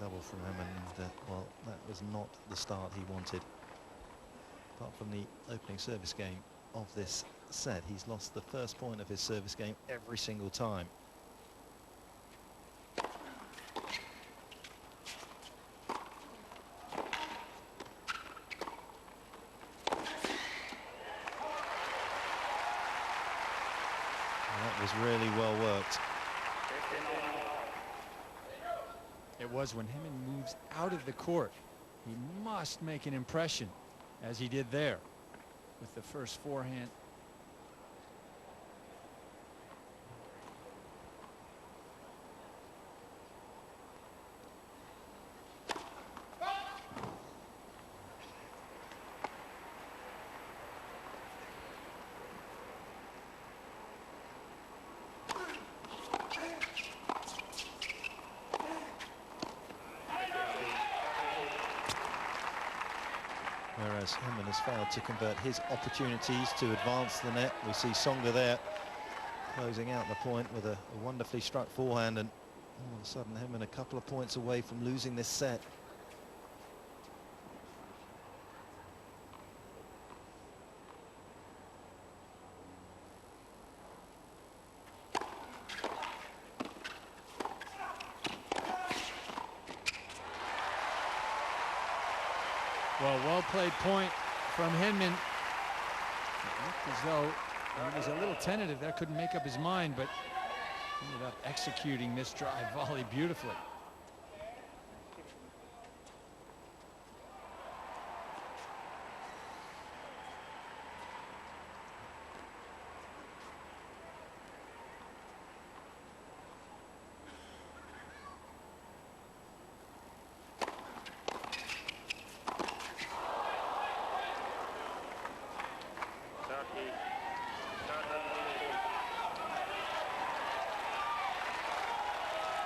double from him, and well, that was not the start he wanted. Apart from the opening service game of this set, he's lost the first point of his service game every single time. That was really well worked. It was. When Henman moves out of the court, he must make an impression, as he did there with the first forehand. Whereas Henman has failed to convert his opportunities to advance the net. We see Tsonga there closing out the point with a wonderfully struck forehand, and all of a sudden Henman a couple of points away from losing this set. Well played point from Henman. It looked as though he was a little tentative there, couldn't make up his mind, but ended up executing this drive volley beautifully.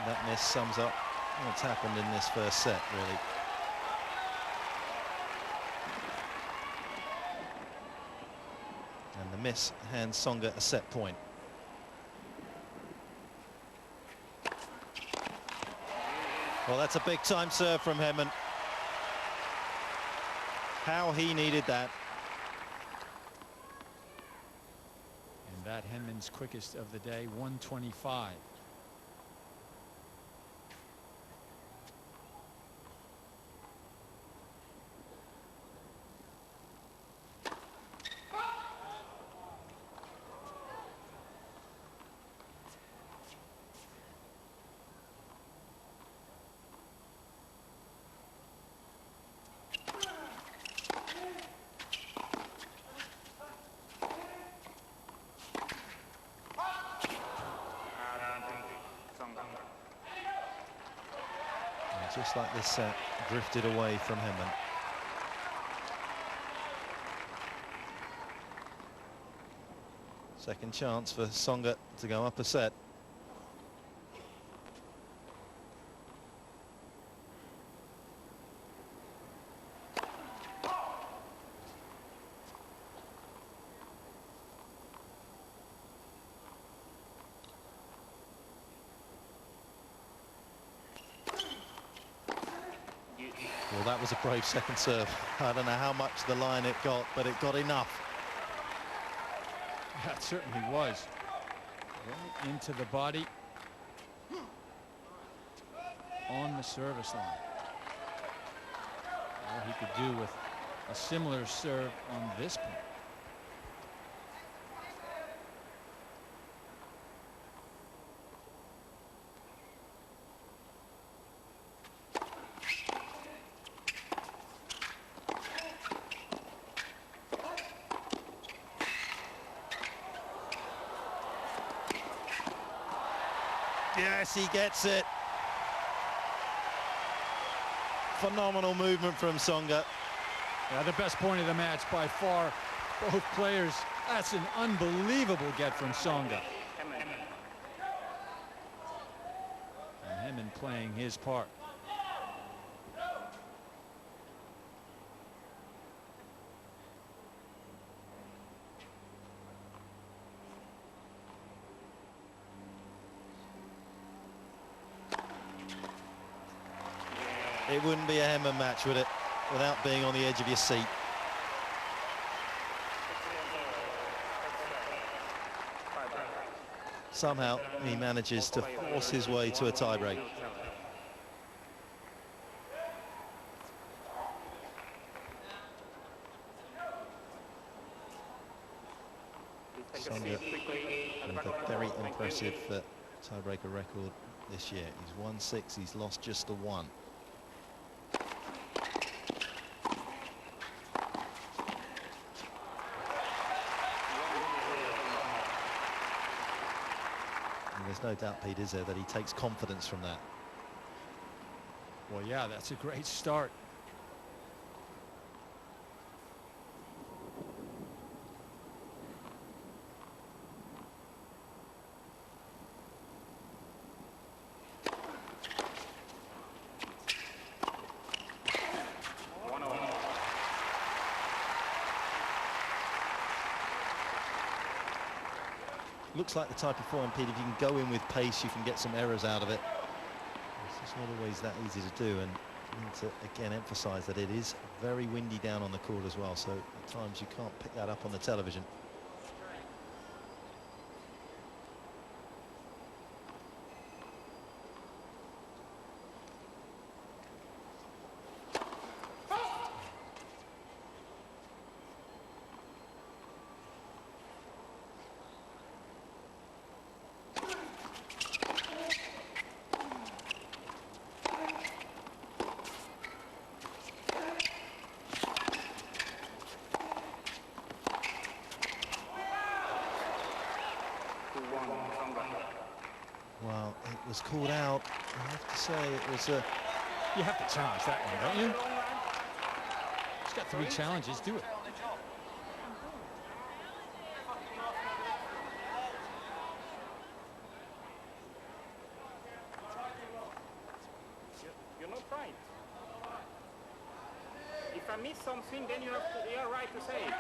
That miss sums up what's happened in this first set, really. And the miss hands Tsonga a set point. Well, that's a big time serve from Henman. How he needed that. And that Henman's quickest of the day, 125. Just like this set drifted away from Henman. Second chance for Tsonga to go up a set. Well, that was a brave second serve. I don't know how much the line it got, but it got enough. That certainly was. Right into the body. On the service line. All he could do with a similar serve on this point. Yes, he gets it. Phenomenal movement from Tsonga. Yeah, the best point of the match by far. Both players. That's an unbelievable get from Tsonga. And Henman playing his part. It wouldn't be a henman match, would it, without being on the edge of your seat. Somehow he manages to force his way to a tiebreak. Tsonga with a very impressive tiebreaker record this year. He's won 6, he's lost just the 1. And there's no doubt, Pete, is there, that he takes confidence from that. Well, yeah, that's a great start. Looks like the type of forehand, Pete, if you can go in with pace, you can get some errors out of it. It's just not always that easy to do, and I need to again emphasize that it is very windy down on the court as well, so at times you can't pick that up on the television. Well, it was called out. I have to say it was a... You have to challenge that one, don't you? He's got 3 challenges, do it. You're not right. If I miss something, then you're right to say it.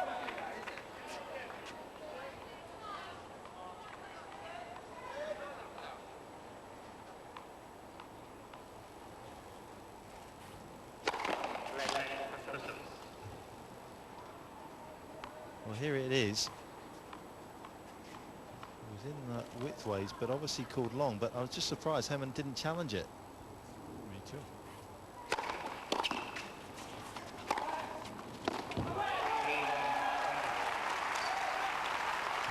Well, here it is. It was in the widthways, but obviously called long, but I was just surprised henman didn't challenge it. Me too.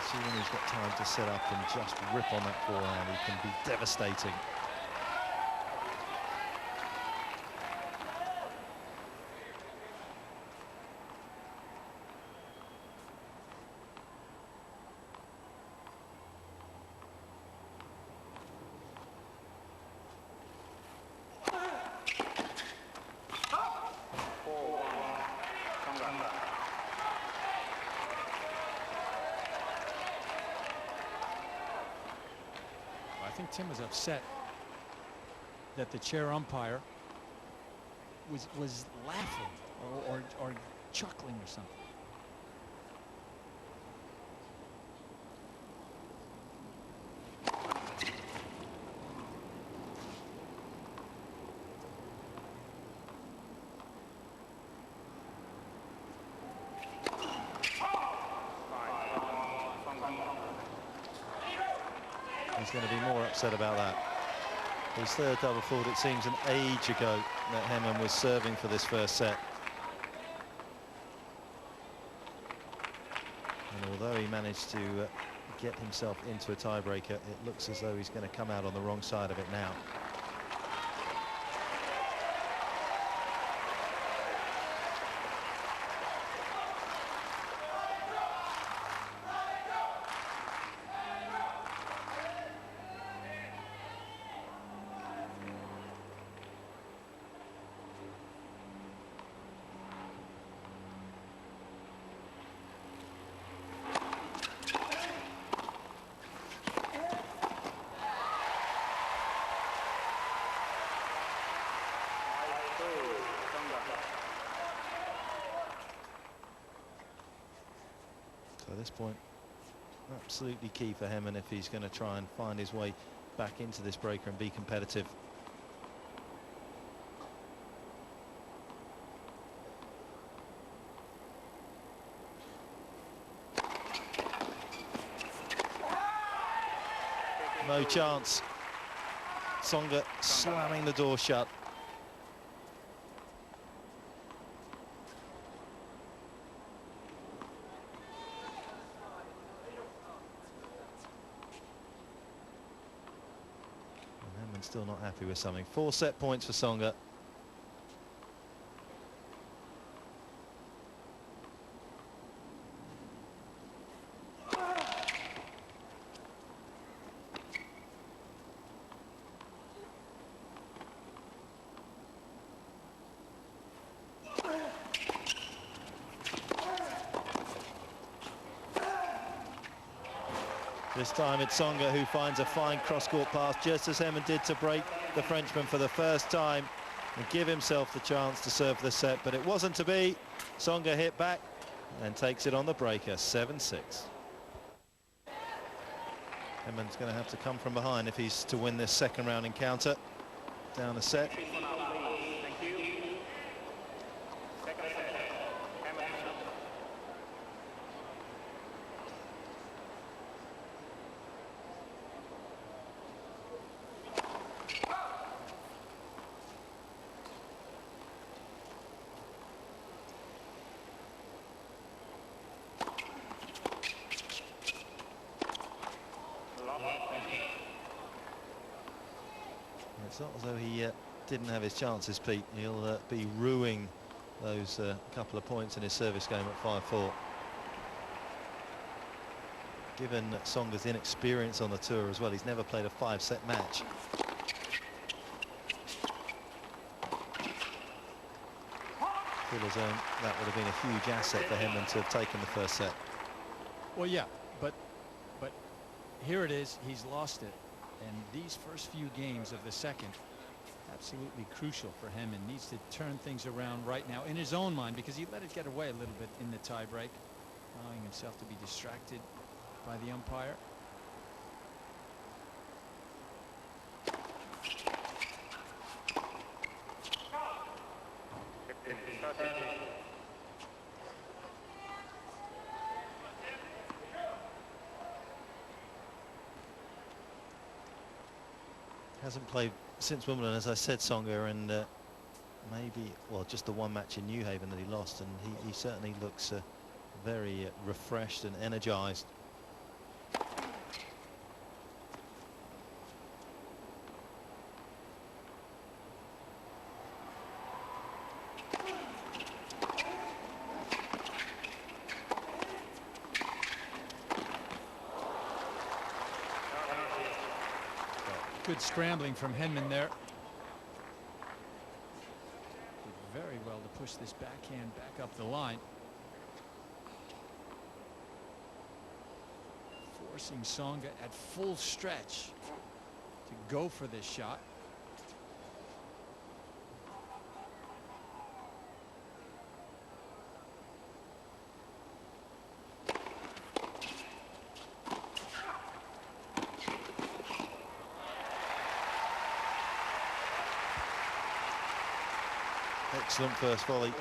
See when he's got time to set up and just rip on that forehand, he can be devastating. I think Tim was upset that the chair umpire was laughing or chuckling or something. He's going to be more upset about that. His third double fault, it seems an age ago that henman was serving for this first set. And although he managed to get himself into a tiebreaker, it looks as though he's going to come out on the wrong side of it now. So at this point, absolutely key for henman if he's going to try and find his way back into this breaker and be competitive. No chance. Tsonga slamming the door shut. And henman still not happy with something. 4 set points for Tsonga. This time it's Tsonga who finds a fine cross-court pass, just as henman did to break the Frenchman for the first time and give himself the chance to serve the set, but it wasn't to be. Tsonga hit back and takes it on the breaker, 7-6. henman's going to have to come from behind if he's to win this second round encounter. Down a set. Thank you. Second set. Henman. It's not as though he didn't have his chances, Pete. He'll be ruining those couple of points in his service game at 5-4. Given Tsonga's inexperience on the tour as well, he's never played a 5-set match. Feel as though that would have been a huge asset for henman to have taken the first set. Well, yeah, but here it is. He's lost it. And these first few games of the second, absolutely crucial for henman. Needs to turn things around right now in his own mind, because he let it get away a little bit in the tie break, allowing himself to be distracted by the umpire. Hasn't played since Wimbledon, as I said, Tsonga, and maybe, well, just the one match in New Haven that he lost, and he certainly looks very refreshed and energized. Good scrambling from henman there. Did very well to push this backhand back up the line. Forcing Tsonga at full stretch to go for this shot. Excellent first volley,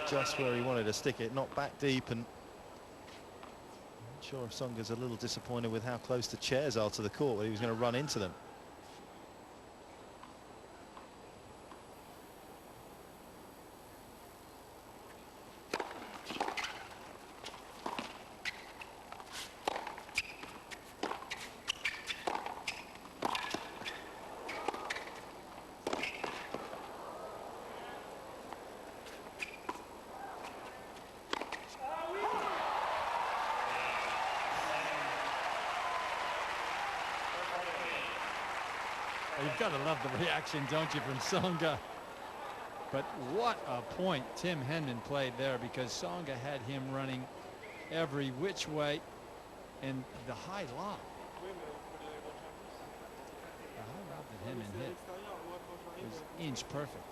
just where he wanted to stick it, not back deep, and I'm not sure if Tsonga's a little disappointed with how close the chairs are to the court, where he was going to run into them. You've got to love the reaction, don't you, from Tsonga? But what a point Tim Henman played there, because Tsonga had him running every which way, and the high lob. The high lob that Henman hit was inch perfect.